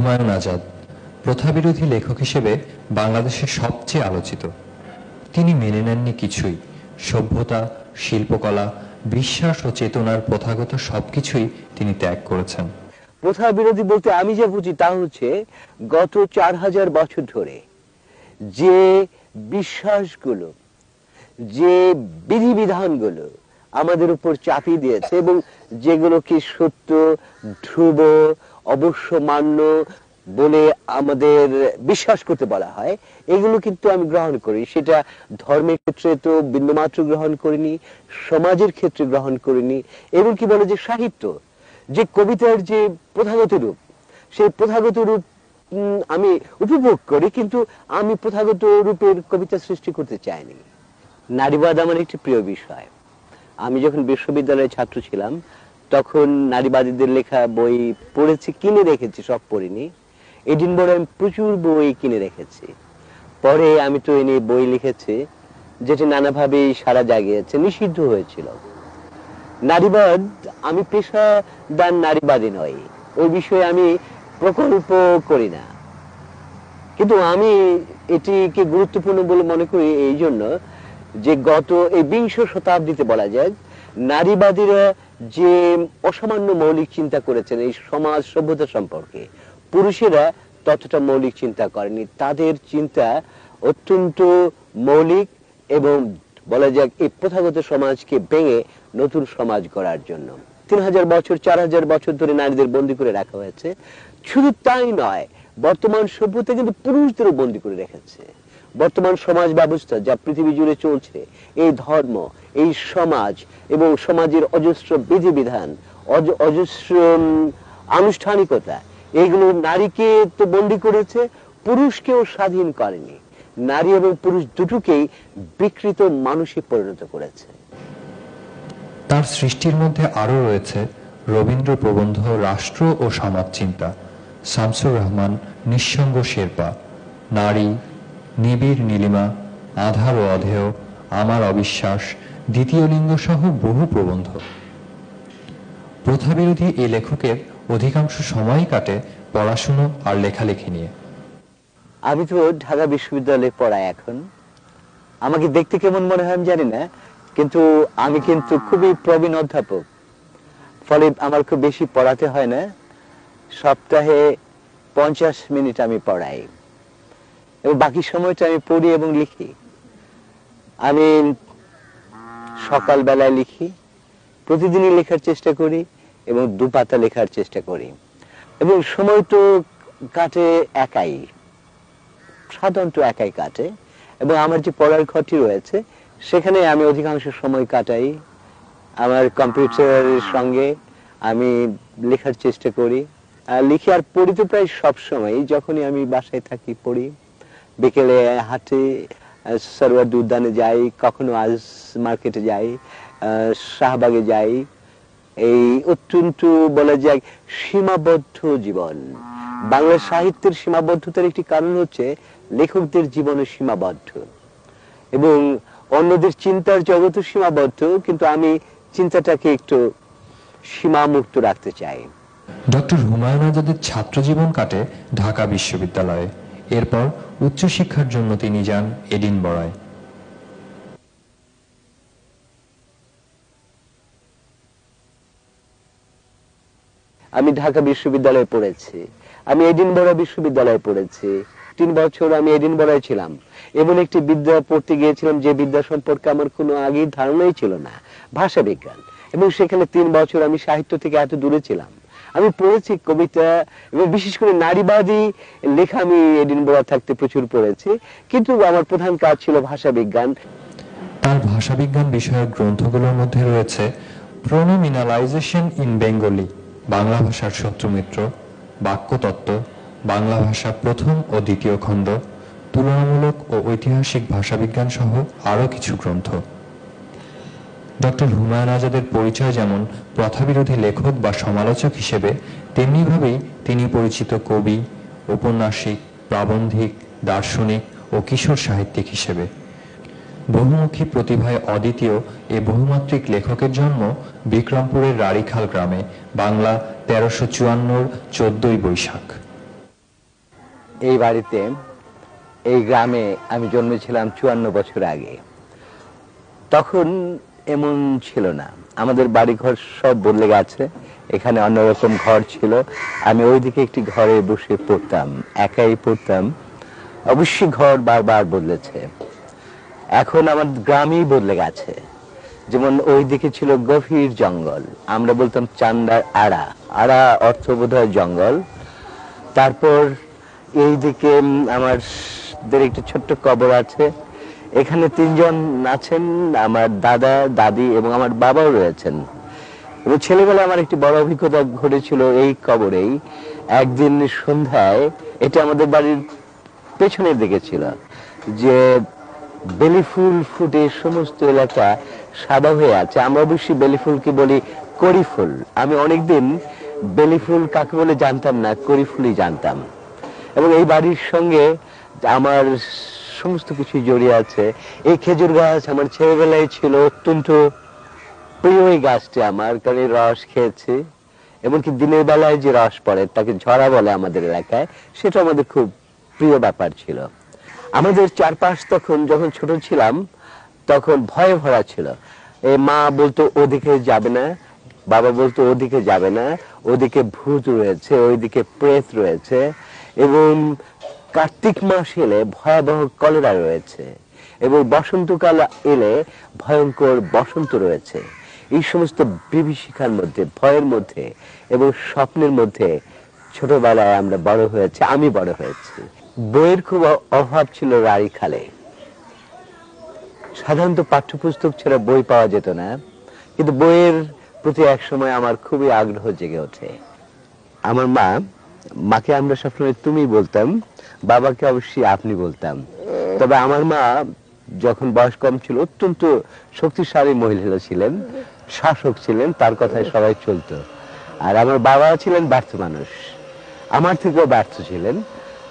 হুমায়ুন আজাদ প্রথাবিরোধী লেখক হিসেবে বাংলাদেশের সবচেয়ে আলোচিত। তিনি মেনে নেননি কিছুই, সভ্যতা, শিল্পকলা, বিশ্বাস ও চেতনার প্রথাগত সবকিছুই তিনি ত্যাগ করেছেন। প্রথা বিরোধী বলতে আমি যা বুঝি তা হচ্ছে গত 4000 বছর ধরে যে বিশ্বাসগুলো, যে বিধিবিধানগুলো আমাদের উপর চাপিয়ে দিয়েছে এবং যেগুলোকে সত্য, ধ্রুব, অবশ্য মান্য বলে আমাদের বিশ্বাস করতে বলা হয়, এগুলো কিন্তু আমি গ্রহণ করি। সেটা ধর্মের ক্ষেত্রে তো বিন্দুমাত্র গ্রহণ করিনি, সমাজের ক্ষেত্রে গ্রহণ করিনি, এবং কি বলে যে সাহিত্য, যে কবিতার যে প্রথাগত রূপ, সেই প্রথাগত রূপ আমি উপভোগ করি, কিন্তু আমি প্রথাগত রূপের কবিতা সৃষ্টি করতে চাইনি। নারীবাদ আমার একটি প্রিয় বিষয়। আমি যখন বিশ্ববিদ্যালয়ের ছাত্র ছিলাম তখন নারীবাদীদের লেখা বই পড়েছি, কিনে রেখেছি, সব পড়িনি। এডিনবরে আমি প্রচুর বই কিনে রেখেছি। পরে আমি তো এনে বই লিখেছি যেটি নানাভাবে সারা জাগিয়েছে, নিষিদ্ধ হয়েছিল। নারীবাদ, আমি পেশাদার নারীবাদী নই, ওই বিষয়ে আমি প্রকল্প করি না, কিন্তু আমি এটিকে গুরুত্বপূর্ণ বলে মনে করি এই জন্য যে গত এই 20 শতাব্দীতে বলা যায় নারীবাদীরা যে অসামান্য মৌলিক চিন্তা করেছেন এই সমাজ সভ্যতা সম্পর্কে, পুরুষেরা ততটা মৌলিক চিন্তা করেনি। তাদের চিন্তা অত্যন্ত মৌলিক এবং বলা যাক এই প্রথাগত সমাজকে ভেঙে নতুন সমাজ গড়ার জন্য। 3000 বছর 4000 বছর ধরে নারীদের বন্দী করে রাখা হয়েছে। শুধু তাই নয়, বর্তমান সভ্যতা কিন্তু পুরুষদেরও বন্দী করে রেখেছে। বর্তমান সমাজ ব্যবস্থা যা পৃথিবী জুড়ে চলছে, এই ধর্ম, এই সমাজ এবং সমাজের অজস্র বিধিবিধান, অজস্র আনুষ্ঠানিকতা, এইগুলো নারীকে তো বন্দী করেছে, পুরুষকেও স্বাধীন করেনি। নারী এবং পুরুষ দুটোকেই বিকৃত মানুষে পরিণত করেছে। তার সৃষ্টির মধ্যে আরও রয়েছে রবীন্দ্র প্রবন্ধ রাষ্ট্র ও সমাজ চিন্তা, শামসুর রহমান নিঃসঙ্গ শেরপা, নারী, নিবিড় নীলিমা, আধার ও অধেয়, আমার অবিশ্বাস, দ্বিতীয় লিঙ্গ সহ বহু প্রবন্ধ। প্রথাবিরোধী এই লেখকের অধিকাংশ সময়ই কাটে পড়াশুনো আর লেখালেখি নিয়ে। আমি তো ঢাকা বিশ্ববিদ্যালয়ে পড়াই এখন। আমাকে দেখতে কেমন মনে হয় আমি জানি না, কিন্তু আমি কিন্তু খুবই প্রবীণ অধ্যাপক, ফলে আমার খুব বেশি পড়াতে হয় না। সপ্তাহে 50 মিনিট আমি পড়াই এবং বাকি সময়টা আমি পড়ি এবং লিখি। আমি সকালবেলায় লিখি, প্রতিদিনই লেখার চেষ্টা করি এবং 2 পাতা লেখার চেষ্টা করি, এবং সময় তো কাটে একাই, সাধারণত একাই কাটে। এবং আমার যে পড়ার ঘরটি রয়েছে সেখানে আমি অধিকাংশ সময় কাটাই। আমার কম্পিউটারের সঙ্গে আমি লেখার চেষ্টা করি, লিখি আর পড়ি তো প্রায় সব সময়। যখনই আমি বাসায় থাকি পড়ি, বিকেলে হাঁটে, সরোয়ার্দী উদ্যানে যাই, কখনো আজ মার্কেটে যাই, শাহবাগে যাই। এই অত্যন্ত বলা যায় সীমাবদ্ধ জীবন। বাংলা সাহিত্যের সীমাবদ্ধতার একটি কারণ হচ্ছে লেখকদের জীবনে সীমাবদ্ধ এবং অন্যদের চিন্তার জগৎ সীমাবদ্ধ, কিন্তু আমি চিন্তাটাকে একটু সীমামুক্ত রাখতে চাই। ডক্টর হুমায়ুন আজাদের ছাত্র জীবন কাটে ঢাকা বিশ্ববিদ্যালয়ে। এরপর উচ্চশিক্ষার জন্য তিনি যান এডিনবরায়। আমি ঢাকা বিশ্ববিদ্যালয়ে পড়েছি, আমি এডিনবরা বিশ্ববিদ্যালয়ে পড়েছি। 3 বছর আমি এডিনবরায় ছিলাম। এমন একটি বিদ্যা পড়তে গিয়েছিলাম যে বিদ্যা সম্পর্কে আমার কোনো আগেই ধারণাই ছিল না, ভাষা বিজ্ঞান। এবং সেখানে 3 বছর আমি সাহিত্য থেকে এত দূরে ছিলাম। আমি পড়েছি কবিতা এবং বিশেষ করে নারীবাদী লেখা আমি এডিনবরা থাকতে প্রচুর পড়েছি, কিন্তু আমার প্রধান কাজ ছিল ভাষা বিজ্ঞান। তার ভাষাবিজ্ঞান বিষয়ক গ্রন্থগুলোর মধ্যে রয়েছে প্রোনোমিনালাইজেশন ইন বেঙ্গলি, বাংলা ভাষার শত্রুমিত্র, বাক্যতত্ত্ব, বাংলা ভাষা প্রথম ও দ্বিতীয় খণ্ড, তুলনামূলক ও ঐতিহাসিক ভাষাবিজ্ঞান সহ আরও কিছু গ্রন্থ। ডক্টর হুমায়ুন আজাদের পরিচয় যেমন প্রথাবিরোধী লেখক বা সমালোচক হিসেবে, তেমনিভাবেই তিনি পরিচিত কবি, ঔপন্যাসিক, প্রাবন্ধিক, দার্শনিক ও কিশোর সাহিত্যিক হিসেবে। বহুমুখী প্রতিভায় অদ্বিতীয় এ বহুমাত্রিক লেখকের জন্ম বিক্রমপুরের রাড়ীখাল গ্রামে, বাংলা 1354 14ই বৈশাখ। এই বাড়িতে, এই গ্রামে আমি জন্মেছিলাম 54 বছর আগে। তখন এমন ছিল না, আমাদের বাড়িঘর সব বদলে গেছে। এখানে অন্যরকম ঘর ছিল। আমি ওইদিকে একটি ঘরে বসে পড়তাম, একাই পড়তাম। অবশ্যই ঘর বারবার বদলেছে। এখন আমার গ্রামই বদলে গেছে। যেমন ওইদিকে ছিল গভীর জঙ্গল, আমরা বলতাম চান্দার আড়া। আড়া অর্থ বোধহয় জঙ্গল। তারপর এইদিকে আমাদের একটি ছোট্ট কবর আছে। এখানে 3 জন আছেন, আমার দাদা, দাদি এবং আমার বাবাও রয়েছেন। এবং ছেলেবেলায় আমার একটি বড় অভিজ্ঞতা ঘটেছিল এই কবরেই। একদিন সন্ধ্যায়, এটা আমাদের বাড়ির পেছনের দিকে ছিল, যে বেলি ফুল ফুটে সমস্ত এলাকা সাদা হয়ে আছে। আমরা অবশ্যই বেলি ফুলকে বলি কড়ি ফুল। আমি অনেকদিন বেলি ফুল কাকে বলে জানতাম না, কড়ি ফুলই জানতাম। এবং এই বাড়ির সঙ্গে আমার সমস্ত কিছু জড়িয়ে আছে। এই খেজুর গাছ আমার ছেলেবেলায় ছিল অত্যন্ত প্রিয় এই গাছটি আমার, কারণ এই রস খেয়েছি। এমনকি দিনের বেলায় যে রস পড়ে তাকে ঝরা বলে আমাদের এলাকায়, সেটা আমাদের খুব প্রিয় ব্যাপার ছিল। আমাদের চারপাশ তখন, যখন ছোট ছিলাম, তখন ভয়ে ভরা ছিল। এই মা বলতো ওদিকে যাবে না, বাবা বলতো ওদিকে যাবে না, ওদিকে ভূত রয়েছে, ওইদিকে প্রেত রয়েছে। এবং কার্তিক মাস এলে ভয়াবহ কলেরা রয়েছে, এবং বসন্তকাল এলে ভয়ঙ্কর বসন্ত রয়েছে। এই সমস্ত বিভীষিকার মধ্যে, ভয়ের মধ্যে এবং স্বপ্নের মধ্যে ছোটবেলায় আমরা বড় হয়েছি, আমি বড় হয়েছি। বইয়ের খুব অভাব ছিল রাড়ীখালে। সাধারণত পাঠ্যপুস্তক ছাড়া বই পাওয়া যেত না, কিন্তু বইয়ের প্রতি এক সময় আমার খুবই আগ্রহ জেগে ওঠে। আমার মাকে আমরা সবসময় তুমি বলতাম, বাবাকে অবশ্যই আপনি বলতাম। তবে আমার মা যখন বয়স কম ছিল অত্যন্ত শক্তিশালী মহিলা ছিলেন, শাসক ছিলেন, তার কথায় সবাই চলতো। আর আমার বাবা ছিলেন ব্যর্থ মানুষ, আমার থেকেও ব্যর্থ ছিলেন,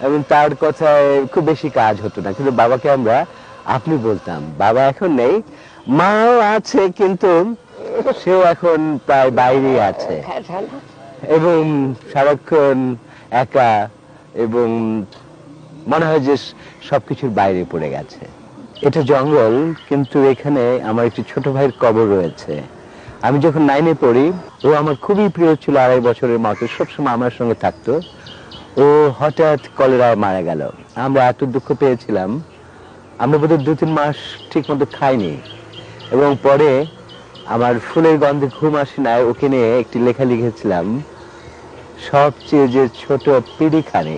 এবং তার কথায় খুব বেশি কাজ হতো না। কিন্তু বাবাকে আমরা আপনি বলতাম। বাবা এখন নেই, মাও আছে, কিন্তু সেও এখন প্রায় বাইরেই আছে, এবং সারাক্ষণ একা, এবং মনে হয় যে সবকিছুর বাইরে পড়ে গেছে। এটা জঙ্গল, কিন্তু এখানে আমার একটি ছোট ভাইয়ের কবর রয়েছে। আমি যখন 9-এ পড়ি, ও আমার খুবই প্রিয় ছিল, 2.5 বছরের মতো, সবসময় আমার সঙ্গে থাকতো। ও হঠাৎ কলেরায় মারা গেল। আমরা এত দুঃখ পেয়েছিলাম, আমরা বোধহয় 2-3 মাস ঠিক মতো খাইনি। এবং পরে আমার ফুলের গন্ধে ঘুম আসে না, ওকে নিয়ে একটি লেখা লিখেছিলাম, সবচেয়ে যে ছোট পিড়িখানে।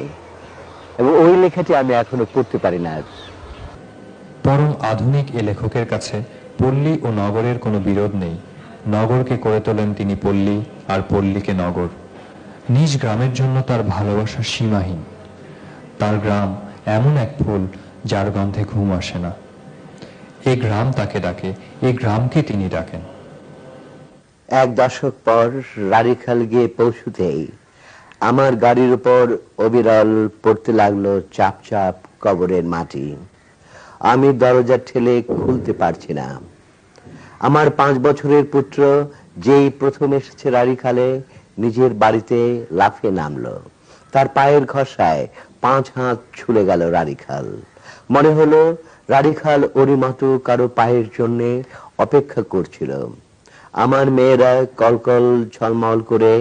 এবং ওই লেখাটি আমি এখনো পড়তে পারি না। পরম আধুনিক এ লেখকের কাছে পল্লী ও নগরের কোনো বিরোধ নেই। নগরকে করে তোলেন তিনি পল্লী, আর পল্লীকে নগর। নিজ গ্রামের জন্য তার ভালোবাসা সীমাহীন। তার গ্রাম এমন এক ফুল যার গন্ধে ঘুম আসে না। এ গ্রাম তাকে ডাকে, এ গ্রামকে তিনি ডাকেন। 1 দশক পর রাড়ীখাল গিয়ে পৌঁছুতেই আমার গাড়ির উপর অবিরল পড়তে লাগলো চাপ চাপ কবরের মাটি। আমি দরজা ঠেলে খুলতে পারছি না। আমার 5 বছরের পুত্র যেই প্রথম এসেছে রাড়ীখালে, নিজের বাড়িতে লাফিয়ে নামলো। তার পায়ের ঘষায় 5 হাত ছুলে গেল রাড়ীখাল। মনে হলো রাড়ীখাল ওরই মতো কারো পায়ের জন্য অপেক্ষা করছিল। আমার মেয়েরা কলকল ঝলমল করে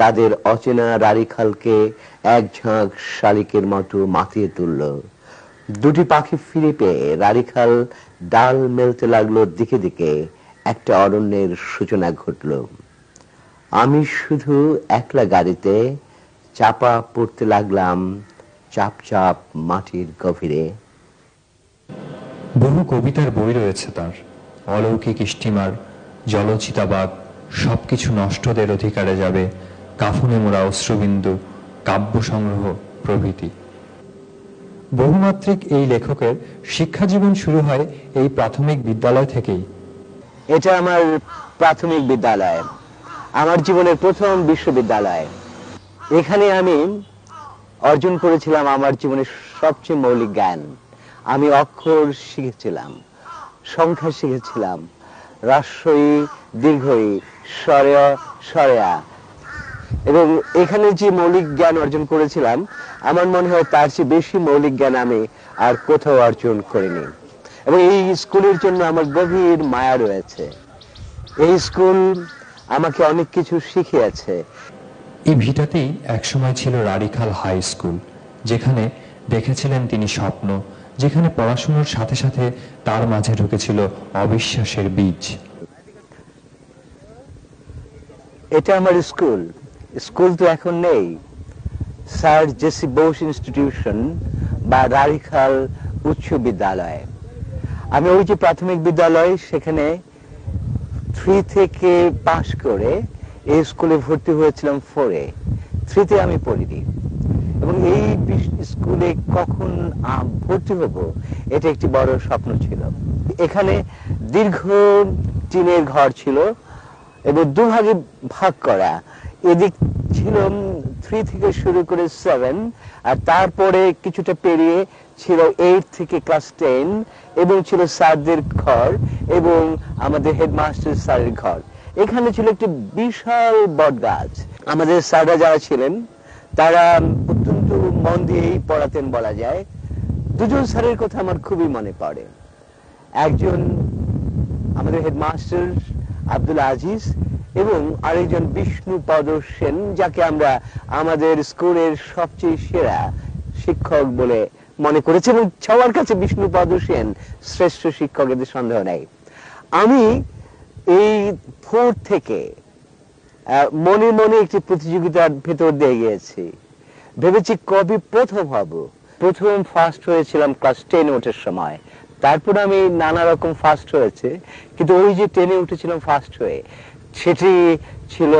তাদের অচেনা রাড়ীখালকে এক ঝাঁক শালিকের মতো মাতিয়ে তুলল। 2টি পাখি ফিরে পেয়ে রাড়ীখাল ডাল মেলতে লাগলো দিকে দিকে। একটা অরণ্যের সূচনা ঘটল। আমি শুধু একলা গাড়িতে চাপা পড়তে লাগলাম চাপ চাপ মাটির গভীরে। বহু কবিতার বই রয়েছে তার। অলৌকিক স্টিমার, জলচিতাবাগ, সবকিছু নষ্টদের অধিকারে যাবে, কাফনে মোড়া অশ্রুবিন্দু, কাব্য সংগ্রহ প্রভৃতি। বহুমাত্রিক এই লেখকের শিক্ষা জীবন শুরু হয় এই প্রাথমিক বিদ্যালয় থেকেই। এটা আমার প্রাথমিক বিদ্যালয়, আমার জীবনের প্রথম বিশ্ববিদ্যালয়। এখানে আমি অর্জন করেছিলাম আমার জীবনের সবচেয়ে মৌলিক জ্ঞান। আমি অক্ষর শিখেছিলাম, সংখ্যা শিখেছিলাম, হ্রস্ব ই, দীর্ঘ ই, স্বরেয়, স্বরেয়া, এবং এখানে যে মৌলিক জ্ঞান অর্জন করেছিলাম আমার মনে হয় তার চেয়ে বেশি মৌলিক জ্ঞান আমি আর কোথাও অর্জন করিনি। এবং এই স্কুলের জন্য আমার গভীর মায়া রয়েছে। এই স্কুল আমাকে অনেক কিছু শিখিয়েছে। এই ভিটাতেই একসময় ছিল রাড়ীখাল হাই স্কুল, যেখানে দেখেছিলেন তিনি স্বপ্ন, যেখানে পড়াশোনার সাথে সাথে তার মাঝে ঢুকেছিল অবিশ্বাসের বীজ। এটা আমার স্কুল। স্কুল তো এখন নেই। স্যার জেসি বোস ইনস্টিটিউশন বা রাড়ীখাল উচ্চ বিদ্যালয়। আমি ওই যে প্রাথমিক বিদ্যালয় সেখানে 3 থেকে পাশ করে এই স্কুলে ভর্তি হয়েছিলাম 4-এ। 3-তে আমি পড়িনি। এবং এই স্কুলে কখন ভর্তি হব এটা একটি বড় স্বপ্ন ছিল। এখানে দীর্ঘ টিনের ঘর ছিল এবং দুভাগে ভাগ করা। এদিক ছিল 3 থেকে শুরু করে 7, আর তারপরে কিছুটা পেরিয়ে ছিল 8 থেকে ক্লাস 10, এবং ছিল স্যারদের ঘর এবং আমাদের হেডমাস্টার স্যারের ঘর। এখানে ছিল একটি বিশাল বট গাছ। আমাদের স্যাররা যারা ছিলেন তারা অত্যন্ত মন দিয়েই পড়াতেন বলা যায়। দুজন স্যারের কথা আমার খুবই মনে পড়ে। একজন আমাদের হেডমাস্টার আব্দুল আজিজ এবং আরেকজন বিষ্ণুপদ সেন, যাকে আমরা আমাদের স্কুলের সবচেয়ে সেরা শিক্ষক বলে মনে করেছি এবং সবার কাছে বিষ্ণুপদ সেন শ্রেষ্ঠ শিক্ষক, এতে সন্দেহ নেই। আমি এই 4 থেকে মনে মনে একটি প্রতিযোগিতার ভেতর দিয়ে গিয়েছি। ভেবেছি কবে প্রথম হব। প্রথম ফার্স্ট হয়েছিলাম ক্লাস 10 ওঠার সময়। তারপর আমি নানা রকম ফার্স্ট হয়েছে, কিন্তু ওই যে 10-এ উঠেছিলাম ফার্স্ট হয়ে, সেটি ছিল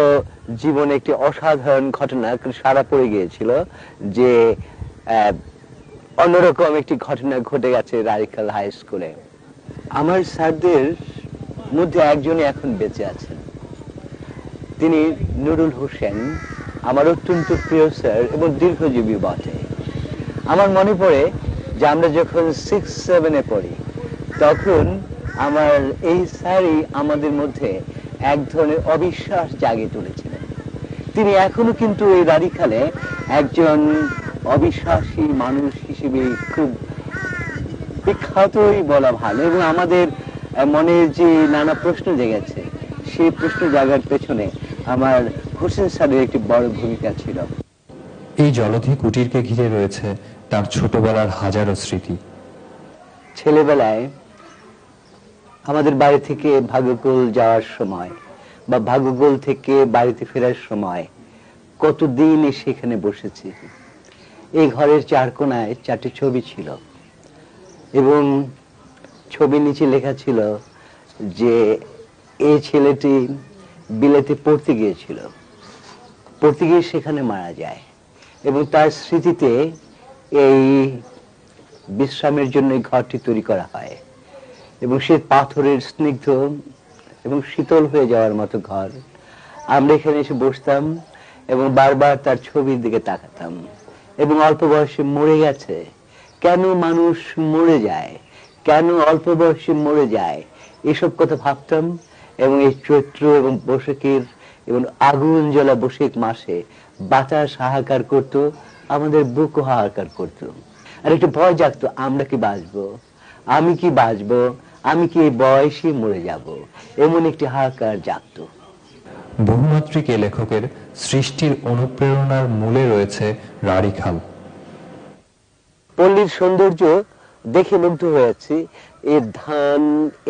জীবনে একটি অসাধারণ ঘটনা। সারা পড়ে গিয়েছিল যে অন্যরকম একটি ঘটনা ঘটে গেছে রাড়ীখাল হাই স্কুলে। আমার স্যারদের মধ্যে একজনই এখন বেঁচে আছেন। তিনি নুরুল হোসেন, আমার অত্যন্ত প্রিয় স্যার এবং দীর্ঘজীবী বটে। আমার মনে পড়ে যে আমরা যখন 6-7-এ পড়ি তখন আমার এই স্যারই আমাদের মধ্যে এক ধরনের অবিশ্বাস জাগিয়ে তুলেছিলেন। তিনি এখনো কিন্তু এই রাড়ীখালে একজন অবিশ্বাসী মানুষ হিসেবে খুব বিখ্যাতই বলা ভালো। এবং আমাদের মনে যে নানা প্রশ্ন জেগেছে সেই প্রশ্ন জাগার পেছনে আমার হোসেন স্যারের একটি বড় ভূমিকা ছিল। এই জলধি কুটিরকে ঘিরে রয়েছে তার ছোটবেলার হাজারো স্মৃতি। ছেলেবেলায় আমাদের বাড়ি থেকে ভাগ্যকুল যাওয়ার সময় বা ভাগ্যকুল থেকে বাড়িতে ফেরার সময় কতদিন এসে এখানে বসেছি। এই ঘরের 4 কোণায় 4টি ছবি ছিল এবং ছবির নিচে লেখা ছিল যে এই ছেলেটি বিলেতে পড়তে গিয়েছিল, পড়তে গিয়ে সেখানে মারা যায় এবং তার স্মৃতিতে এই বিশ্রামের জন্য এই ঘরটি তৈরি করা হয়। এবং সে পাথরের স্নিগ্ধ এবং শীতল হয়ে যাওয়ার মতো ঘর। আমরা এখানে এসে বসতাম এবং বারবার তার ছবির দিকে তাকাতাম এবং অল্প বয়সে মরে গেছে, কেন মানুষ মরে যায়, কেন অল্প বয়সে মরে যায়, এসব কথা ভাবতাম। এবং এই চৈত্র এবং বৈশাখের এবং আগুন জ্বলা বৈশাখ মাসে বাতাস হাহাকার করত, আমাদের বুকও হাহাকার করত। আর একটা ভয় জাগতো, আমরা কি বাঁচবো, আমি কি বাঁচবো, আমি কি এই বয়সে মরে যাব, এমন একটি হাহাকার জাগতো। বহুমাত্রিক এ লেখকের সৃষ্টির অনুপ্রেরণার মূলে রয়েছে রাড়ীখাল। পল্লীর সৌন্দর্য দেখে মুগ্ধ হয়েছি। এর ধান,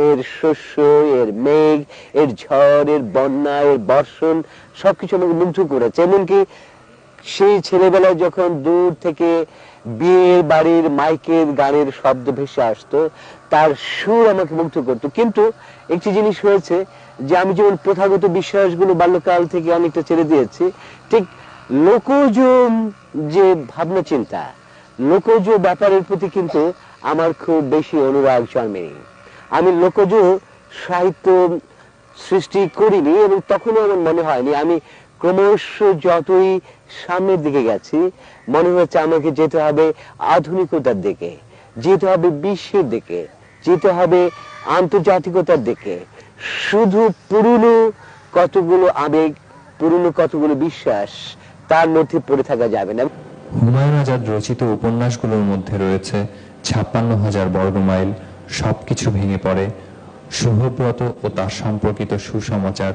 এর শস্য, এর মেঘ, এর ঝড়, এর বন্যা, এর বর্ষণ সবকিছু আমাকে মুগ্ধ করেছে। এমনকি সেই ছেলেবেলায় যখন দূর থেকে বিয়ের বাড়ির মাইকের গানের শব্দ ভেসে আসতো, তার সুর আমাকে মুগ্ধ করতো। কিন্তু একটি জিনিস হয়েছে যে আমি যেমন প্রথাগত বিশ্বাসগুলো বাল্যকাল থেকে অনেকটা ছেড়ে দিয়েছি, ঠিক লোকজ যে ভাবনা চিন্তা, লোকজ ব্যাপারের প্রতি কিন্তু আমার খুব বেশি অনুরাগ জন্মেনি। আমি লোকজ সাহিত্য সৃষ্টি করিনি এবং তখনও আমার মনে হয়নি। আমি ক্রমশ যতই সামনের দিকে গেছি মনে হচ্ছে আমাকে যেতে হবে আধুনিকতার দিকে, যেতে হবে বিশ্বের দিকে, যেতে হবে আন্তর্জাতিকতার দিকে। শুধু পুরনো কতগুলো আবেগ পুরনো কতগুলো বিশ্বাস তার মধ্যে পড়ে থাকা যাবে না। হুমায়ুন আজাদ রচিত উপন্যাসগুলোর মধ্যে রয়েছে 56,000 বর্গমাইল, সবকিছু ভেঙে পড়ে, শুভব্রত ও তার সম্পর্কিত সুসমাচার,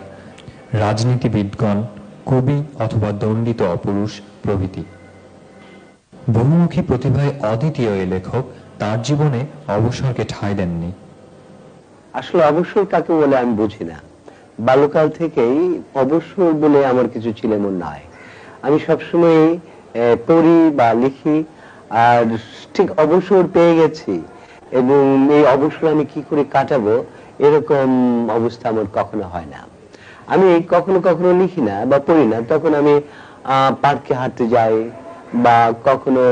রাজনীতিবিদগণ, কবি অথবা দণ্ডিত অপুরুষ প্রভৃতি। বহুমুখী প্রতিভায় অদ্বিতীয় এই লেখক তার জীবনে অবসরকে ঠাঁই দেননি। আসলে অবসর কাকে বলে আমি বুঝি না। বাল্যকাল থেকেই অবসর বলে আমার কিছু ছিল এমন নয়। আমি সবসময় পড়ি বা লিখি, আর ঠিক অবসর পেয়ে গেছি এবং এই অবসর আমি কি করে কাটাবো এরকম অবস্থা আমার কখনো হয় না। আমি কখনো কখনো লিখি না বা পড়ি না, তখন আমি পার্কে হাঁটতে যাই বা কখনো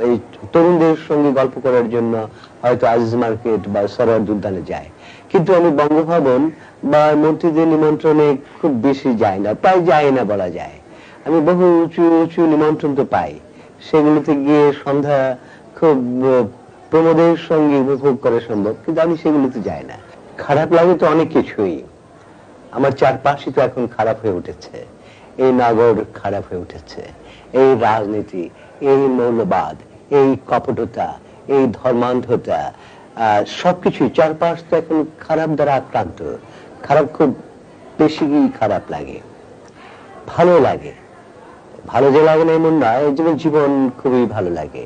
এই তরুণদের সঙ্গে গল্প করার জন্য হয়তো আজিজ মার্কেট বা সরোয়ার্দী উদ্যানে যাই। কিন্তু আমি বঙ্গভবন বা মন্ত্রীদের নিমন্ত্রণে খুব বেশি যাই না, প্রায় যাই না বলা যায়। আমি বহু উঁচু উঁচু নিমন্ত্রণ তো পাই, সেগুলোতে গিয়ে সন্ধ্যা খুব প্রমোদের সঙ্গে উপভোগ করা সম্ভব, কিন্তু আমি সেগুলোতে যাই না। খারাপ লাগে তো অনেক কিছুই, আমার চারপাশে তো এখন খারাপ হয়ে উঠেছে। এই নগর খারাপ হয়ে উঠেছে, এই রাজনীতি, এই মৌলবাদ, এই কপটতা, এই ধর্মান্ধতা, সবকিছু চারপাশ তো এখন খারাপ দ্বারা আক্রান্ত। খারাপ খুব বেশি খারাপ লাগে। ভালো লাগে, ভালো যে লাগে না এমন নয়, যেমন জীবন খুবই ভালো লাগে।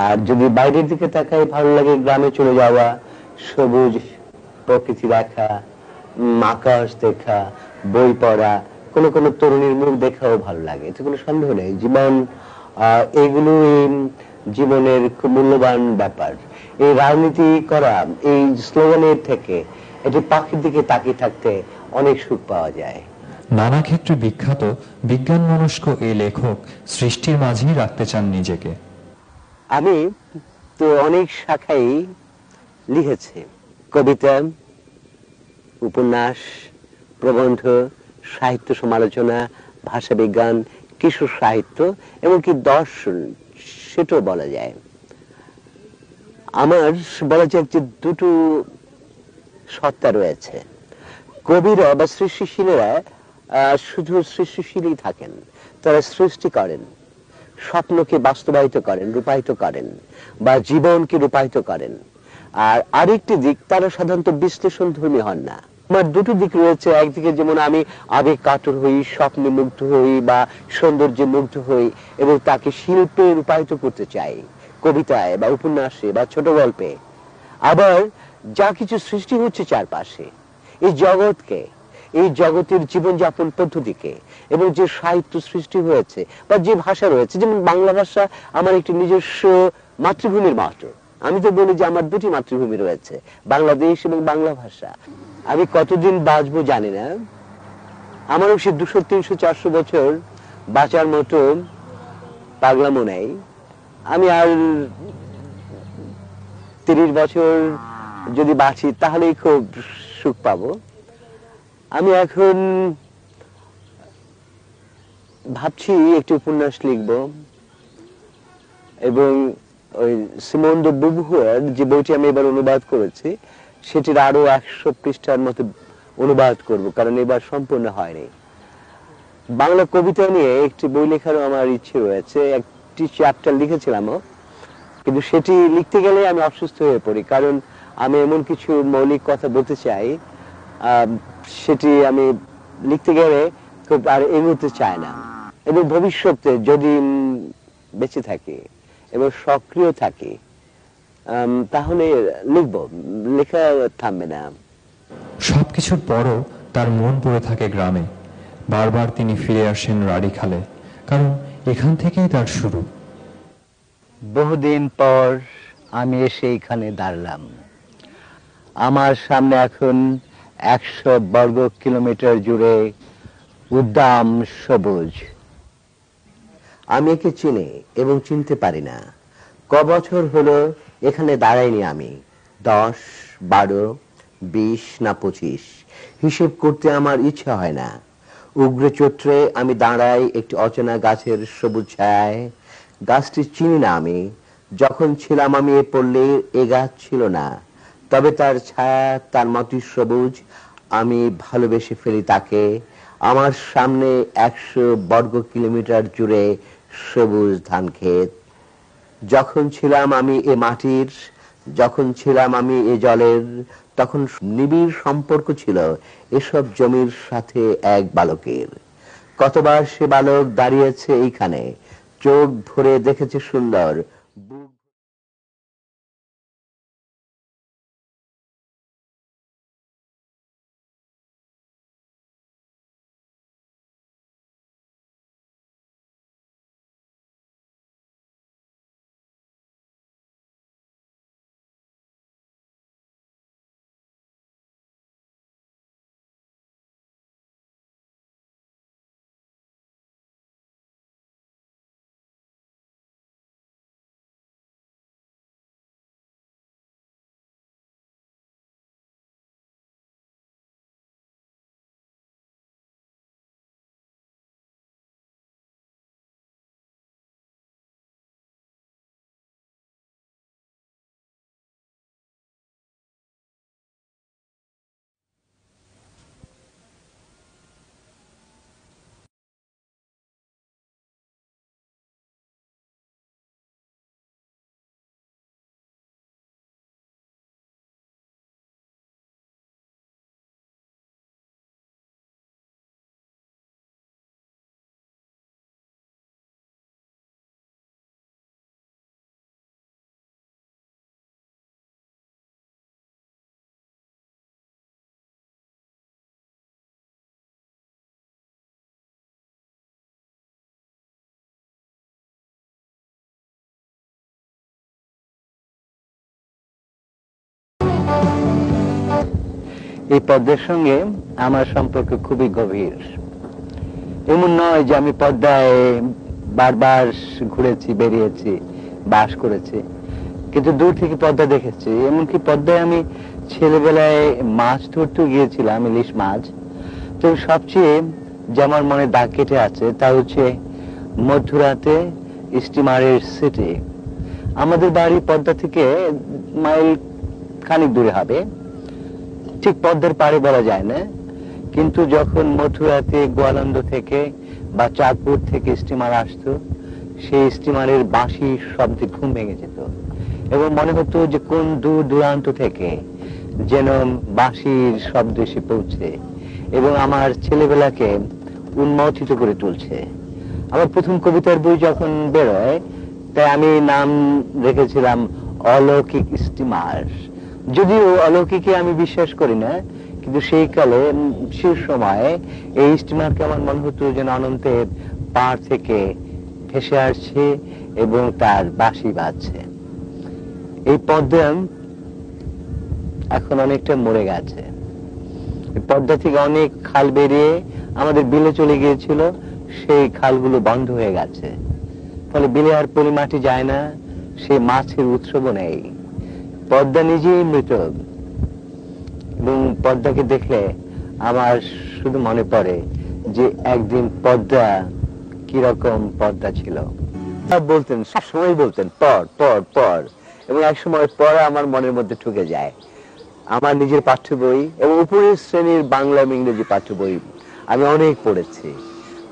আর যদি বাইরের দিকে তাকাই, ভালো লাগে গ্রামে চলে যাওয়া, সবুজ প্রকৃতি দেখা, আকাশ দেখা, বই পড়া, কোন কোন তরুণীর মুখ দেখাও ভালো লাগে, এতে কোনো সন্দেহ নেই। জীবন এইগুলো জীবনের খুব মূল্যবান ব্যাপার। এই রাজনীতি করা, এই স্লোগানের থেকে এটি পাখির দিকে তাকিয়ে থাকতে অনেক সুখ পাওয়া যায়। নানা ক্ষেত্রে বিখ্যাত বিজ্ঞান মনস্ক এই লেখক সৃষ্টির মাঝেই রাখতে চান নিজেকে। আমি তো অনেক শাখায় লিখেছি, কবিতা, উপন্যাস, প্রবন্ধ, সাহিত্য সমালোচনা, ভাষা বিজ্ঞান, কিশোর সাহিত্য, এমনকি দর্শন, সেটাও বলা যায়। আমার বলা যায় যে দুটো সত্তা রয়েছে। কবিরা বা সৃষ্টিশীলেরা শুধু সৃষ্টিশীলই থাকেন, তারা সৃষ্টি করেন, স্বপ্নকে বাস্তবায়িত করেন, রূপায়িত করেন, বা জীবনকে রূপায়িত করেন। আর আরেকটি দিক, তারা সাধারণত বিশ্লেষণ ধর্মী হন না। আমার দুটো দিক রয়েছে। একদিকে যেমন আমি আবেগ কাতর হই, স্বপ্নে মুগ্ধ হই বা সৌন্দর্যে মুগ্ধ হই এবং তাকে শিল্পে রূপায়িত করতে চাই, কবিতায় বা উপন্যাসে বা ছোট গল্পে। আবার যা কিছু সৃষ্টি হচ্ছে চারপাশে, এই জগৎকে, এই জগতের জীবনযাপন পদ্ধতিকে, এবং যে সাহিত্য সৃষ্টি হয়েছে বা যে ভাষা রয়েছে, যেমন বাংলা ভাষা আমার একটি নিজস্ব মাতৃভূমির মতো। আমি তো বলি যে আমার দুটি মাতৃভূমি রয়েছে, বাংলাদেশ এবং বাংলা ভাষা। আমি কতদিন বাঁচবো জানি না, আমারও সে 200, 300, 400 বছর বাঁচার মতো পাগলামো নেই। আমি আর 30 বছর যদি বাঁচি তাহলেই খুব সুখ পাবো। আমি এখন ভাবছি একটি উপন্যাস লিখব, এবং ওই সিমোন দ্য বুভুয়ার যে বইটি আমি এবার অনুবাদ করেছি, সেটির আরো 100 পৃষ্ঠার মতো অনুবাদ করব, কারণ এবার সম্পূর্ণ হয়নি। বাংলা কবিতা নিয়ে একটি বই লেখারও আমার ইচ্ছে রয়েছে, একটি চ্যাপ্টার লিখেছিলামও, কিন্তু সেটি লিখতে গেলে আমি অসুস্থ হয়ে পড়ি, কারণ আমি এমন কিছু মৌলিক কথা বলতে চাই, সেটি আমি লিখতে গেলে খুব আর এগোতে চাই না। এবং ভবিষ্যতে যদি বেঁচে থাকি এবং সক্রিয় থাকি, তাহলে লিখব, লেখা থামবে না। সবকিছুর পরও তার মন পড়ে থাকে গ্রামে। বারবার তিনি ফিরে আসেন রাড়ীখালে, কারণ এখান থেকেই তার শুরু। বহুদিন পর আমি এসে এখানে দাঁড়ালাম। আমার সামনে এখন 100 বর্গ কিলোমিটার জুড়ে উদ্দাম সবুজ। আমি একে চিনি এবং চিনতে পারি না। কবছর হলো এখানে দাঁড়াইনি আমি, 10, 12, 20 না 25, হিসেব করতে আমার ইচ্ছা হয় না। উগ্র চৈত্রে আমি দাঁড়াই একটি অচেনা গাছের সবুজ ছায়ায়। গাছটি চিনি না আমি, যখন ছিলাম আমি এ পল্লে এ গাছ ছিল না, তবে তার ছায়া তার মতই সবুজ। আমি ভালোবেসে ফেলি তাকে, আমার সামনে 100 বর্গ কিলোমিটার জুড়ে সবুজ ধান ক্ষেত। যখন ছিলাম আমি এ মাটির, যখন ছিলাম আমি এ জলের, তখন নিবিড় সম্পর্ক ছিল এসব জমির সাথে এক বালকের। কতবার সে বালক দাঁড়িয়েছে এইখানে, চোখ ভরে দেখেছে সুন্দর, বুক এই পদ্মের সঙ্গে আমার সম্পর্ক খুবই গভীর। এমন নয় যে আমি পদ্মায় বারবার ঘুরেছি, বেরিয়েছি, বাস করেছি, কিন্তু দূর থেকে পদ্মা দেখেছি। এমনকি পদ্মায় আমি ছেলেবেলায় মাছ ধরতে গিয়েছিলাম, ইলিশ মাছ। তো সবচেয়ে যে আমার মনে দাগ কেটে আছে তা হচ্ছে মধ্যরাতে স্টিমারের সিটি। আমাদের বাড়ি পদ্মা থেকে মাইল খানিক দূরে হবে, ঠিক পদ্মার পাড়ে বলা যায় না, কিন্তু যখন মথুরাতে গোয়ালন্দ থেকে বা চাঁদপুর থেকে স্টিমার আসতো, সেই স্টিমারের বাঁশি শব্দে ঘুম ভেঙে যেত এবং মনে হতো যে কোন দূর দূরান্ত থেকে যেন বাঁশির শব্দ এসে পৌঁছে এবং আমার ছেলেবেলাকে উন্মোচিত করে তুলছে। আমার প্রথম কবিতার বই যখন বেরোয়, তাই আমি নাম রেখেছিলাম অলৌকিক স্টিমার। যদিও অলৌকিকে আমি বিশ্বাস করি না, কিন্তু সেই কালে, সেই সময় এই স্টিমারকে আমার মনে হতো যেন অনন্তের পাড় থেকে ভেসে আসছে এবং তার বাঁশি বাজছে। এই পদ্মা এখন অনেকটা মরে গেছে। পদ্মা থেকে অনেক খাল বেরিয়ে আমাদের বিলে চলে গিয়েছিল, সেই খালগুলো বন্ধ হয়ে গেছে, ফলে বিলে আর পলিমাটি যায় না, সেই মাছের উৎসবও নেই। পদ্মা নিজেই মৃত এবং পদ্মাকে দেখলে আমার শুধু মনে পড়ে যে একদিন পদ্মা কিরকম পদ্মা ছিল। বলতেন, সবসময় বলতেন পড় পড় পড়, এবং এক সময় পড়া আমার মনের মধ্যে ঢুকে যায়। আমার নিজের পাঠ্য বই এবং উপরের শ্রেণীর বাংলা এবং ইংরেজি পাঠ্য বই আমি অনেক পড়েছি।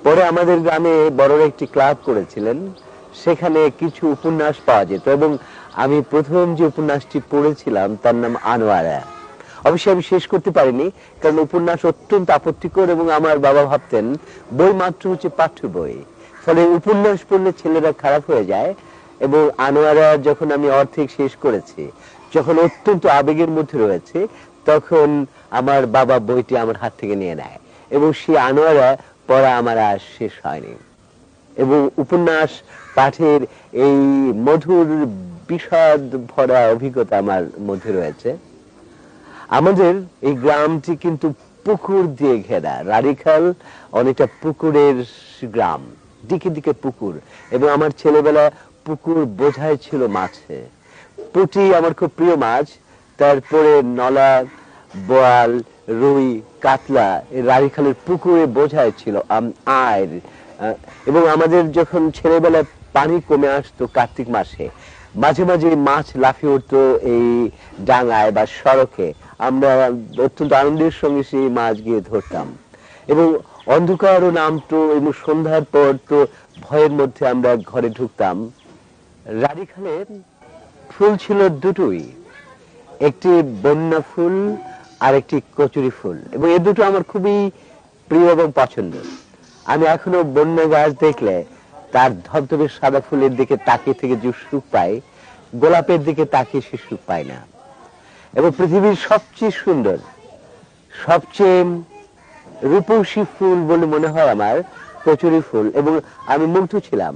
পরে আমাদের গ্রামে বড়রা একটি ক্লাব করেছিলেন, সেখানে কিছু উপন্যাস পাওয়া যেত এবং আমি প্রথম যে উপন্যাসটি পড়েছিলাম তার নাম আনোয়ারা। অবশ্যই আমি শেষ করতে পারিনি, কারণ উপন্যাস অত্যন্ত আপত্তিকর এবং আমার বাবা ভাবতেন বই মাত্র হচ্ছে পাঠ্য বই, ফলে উপন্যাস পড়লে ছেলেরা খারাপ হয়ে যায়। এবং আনোয়ারা যখন আমি অর্ধেক শেষ করেছি, যখন অত্যন্ত আবেগের মধ্যে রয়েছে, তখন আমার বাবা বইটি আমার হাত থেকে নিয়ে নেয় এবং সেই আনোয়ারা পড়া আমার আর শেষ হয়নি। এবং উপন্যাস পাঠের এই মধুর বিষাদ ভরা অভিজ্ঞতা আমার মধ্যে রয়েছে। আমাদের এই গ্রামটি কিন্তু পুকুর দিয়ে ঘেরা, রাড়িখাল অনেকটা পুকুরের গ্রাম, দিকে দিকে পুকুর, এবং আমার ছেলেবেলা পুকুর বোঝাই ছিল মাছে। পুঁটি আমার খুব প্রিয় মাছ, তারপরে নলা, বোয়াল, রুই, কাতলা এই রাড়িখালের পুকুরে বোঝাই ছিল আয়। এবং আমাদের যখন ছেলেবেলায় পানি কমে আসতো কার্তিক মাসে, মাঝে মাঝে মাছ লাফিয়ে উঠতো এই ডাঙায় বা সড়কে, আমরা অত্যন্ত আনন্দের সঙ্গে সেই মাছ গিয়ে ধরতাম। এবং অন্ধকারও নামতো এবং সন্ধ্যার পর তো ভয়ের মধ্যে আমরা ঘরে ঢুকতাম। রানীখালে ফুল ছিল দুটোই, একটি বন্যা ফুল আর একটি কচুরি ফুল, এবং এই দুটো আমার খুবই প্রিয় এবং পছন্দ। আমি এখনো বন্যা গাছ দেখলে তার ধবধবে সাদা ফুলের দিকে তাকিয়ে থেকে যে সুখ পাই, গোলাপের দিকে তাকিয়ে সে সুখ পাই না। এবং পৃথিবীর সবচেয়ে সুন্দর, সবচেয়ে রূপসী ফুল বলে মনে হয় আমার কচুরি ফুল। এবং আমি মুগ্ধ ছিলাম,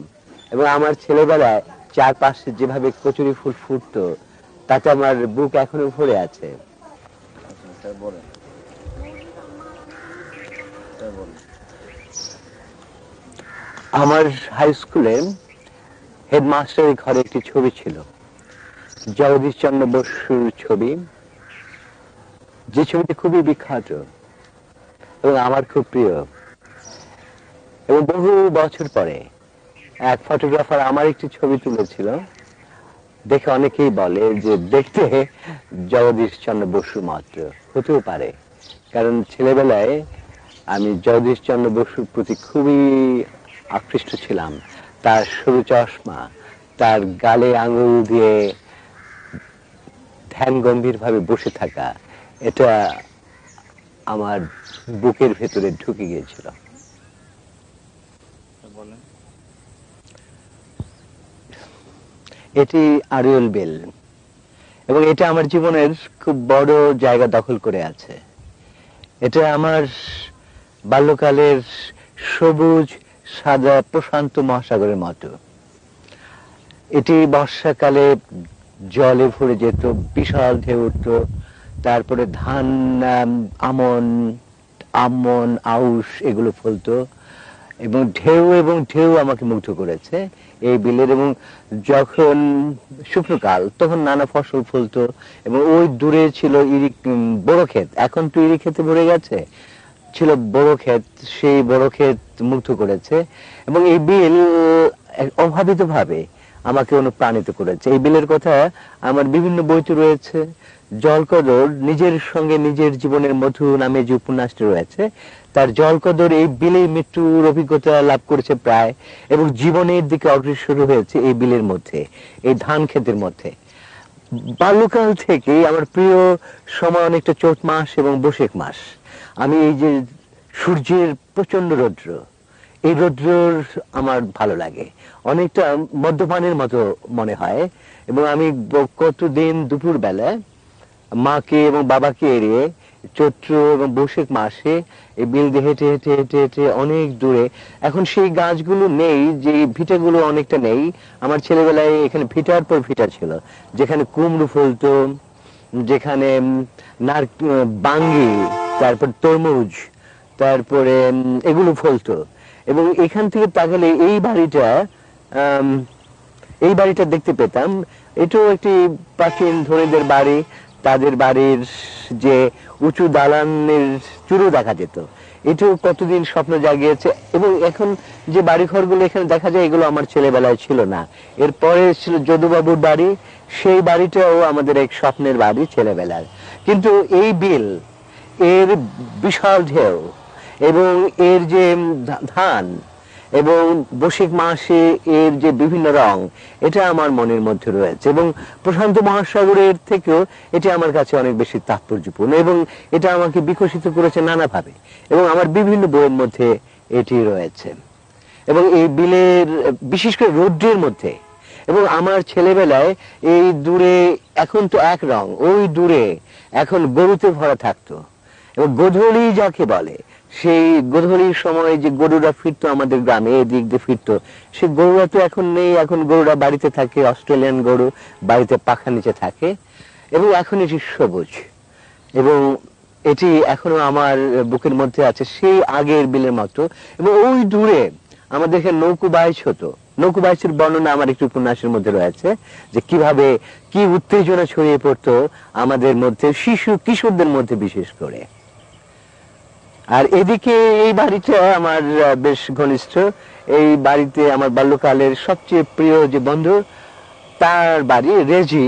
এবং আমার ছেলেবেলায় চারপাশে যেভাবে কচুরি ফুল ফুটতো তাতে আমার বুক এখনো ভরে আছে। আমার হাই স্কুলে হেডমাস্টারের ঘরে একটি ছবি ছিল, জগদীশ চন্দ্র বসুর ছবি, যে ছবিটি খুবই বিখ্যাত এবং আমার খুব প্রিয়। এবং বহু বছর পরে এক ফটোগ্রাফার আমার একটি ছবি তুলেছিল, দেখে অনেকেই বলে যে দেখতে জগদীশ চন্দ্র বসু মাত্র। হতেও পারে, কারণ ছেলেবেলায় আমি জগদীশ চন্দ্র বসুর প্রতি খুবই আকৃষ্ট ছিলাম। তার সরু চশমা, তার গালে আঙুল দিয়ে ধ্যান গম্ভীর ভাবে বসে থাকা, এটা আমার বুকের ভেতরে ঢুকে গিয়েছিল। এটি আড়িয়ল বিল, এবং এটা আমার জীবনের খুব বড় জায়গা দখল করে আছে। এটা আমার বাল্যকালের সবুজ সাদা প্রশান্ত মহাসাগরের মতো। এটি বর্ষাকালে জলে ভরে যেত, বিশাল ঢেউ উঠত, তারপরে ধান, আমন আমন আউশ এগুলো ফলতো, এবং ঢেউ আমাকে মুগ্ধ করেছে এই বিলের। এবং যখন শুকনোকাল তখন নানা ফসল ফলতো, এবং ওই দূরে ছিল বড় ক্ষেত, এখন তো ইরি ক্ষেতে ভরে গেছে, ছিল বড় ক্ষেত, সেই বড় ক্ষেত মুগ্ধ করেছে। এবং এই বিল অভাবিত ভাবে আমাকে অনুপ্রাণিত করেছে। এই বিলের কথা আমার বিভিন্ন বইতে রয়েছে। জলকদর নিজের সঙ্গে নিজের জীবনের মধু নামে যে উপন্যাসটি রয়েছে, তার জলকদর এই বিলে মৃত্যুর অভিজ্ঞতা লাভ করেছে প্রায়, এবং জীবনের দিকে অগ্রসর হয়েছে এই বিলের মধ্যে, এই ধান ক্ষেতের মধ্যে। বাল্যকাল থেকে আমার প্রিয় সময় অনেকটা চৈত মাস এবং বৈশাখ মাস। আমি এই যে সূর্যের প্রচন্ড রৌদ্র, এই রৌদ্র আমার ভালো লাগে, অনেকটা মদ্যপানের মতো মনে হয়। এবং আমি কতদিন দুপুর বেলায় মাকে এবং বাবাকে এড়িয়ে চৈত্র এবং বৈশাখ মাসে এই বিল দিয়ে হেঁটে হেঁটে হেঁটে হেঁটে অনেক দূরে, এখন সেই গাছগুলো নেই, যে ভিটাগুলো অনেকটা নেই। আমার ছেলেবেলায় এখানে ভিটার পর ভিটা ছিল, যেখানে কুমড়ো ফলতো, যেখানে বাঙ্গি, তারপর তরমুজ, তারপরে এগুলো ফলতো। এবং এখান থেকে তাকালে এই বাড়িটা দেখতে পেতাম। এটাও একটি প্রাচীন ধনীদের বাড়ি, তাদের বাড়ির যে উঁচু দালানের চুরু দেখা যেত, এটাও কতদিন স্বপ্ন জাগিয়েছে। এবং এখন যে বাড়িঘরগুলো এখানে দেখা যায়, এগুলো আমার ছেলেবেলায় ছিল না। এরপরে ছিল যদুবাবুর বাড়ি, সেই বাড়িটাও আমাদের এক স্বপ্নের বাড়ি ছেলেবেলার। কিন্তু এই বিল, এর বিশাল ঢেউ এবং এর যে ধান, এবং বৈশাখ মাসে এর যে বিভিন্ন রং, এটা আমার মনের মধ্যে রয়েছে। এবং প্রশান্ত মহাসাগরের থেকেও এটি আমার কাছে অনেক বেশি তাৎপর্যপূর্ণ, এবং এটা আমাকে বিকশিত করেছে নানাভাবে, এবং আমার বিভিন্ন বইয়ের মধ্যে এটি রয়েছে। এবং এই বিলের বিশেষ করে রৌদ্রের মধ্যে, এবং আমার ছেলেবেলায় এই দূরে, এখন তো এক রং, ওই দূরে এখন গরুতে ভরা থাকতো, এবং গোধূলি যাকে বলে, সেই গোধূলির সময় যে গরুরা ফিরতো আমাদের গ্রামে, এদিক দিয়ে ফিরতো, সেই গরুরা তো এখন নেই। এখন গরুরা বাড়িতে থাকে, অস্ট্রেলিয়ান গরু বাড়িতে পাখা নিচে থাকে, এবং এখন এটি সবুজ, এবং এটি এখনো আমার বুকের মধ্যে আছে সেই আগের বিলের মতো। এবং ওই দূরে আমাদের এখানে নৌকো বাইচ হতো, নৌকো বাইচের বর্ণনা আমার একটি উপন্যাসের মধ্যে রয়েছে, যে কিভাবে কি উত্তেজনা ছড়িয়ে পড়তো আমাদের মধ্যে, শিশু কিশোরদের মধ্যে বিশেষ করে। আর এদিকে এই বাড়িটা আমার বেশ ঘনিষ্ঠ। এই বাড়িতে আমার বাল্যকালের সবচেয়ে প্রিয় যে বন্ধু, তার বাড়ি রেজি।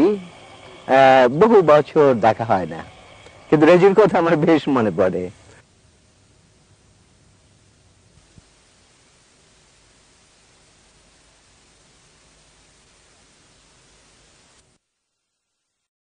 বহু বছর দেখা হয় না, কিন্তু রেজির কথা আমার বেশ মনে পড়ে।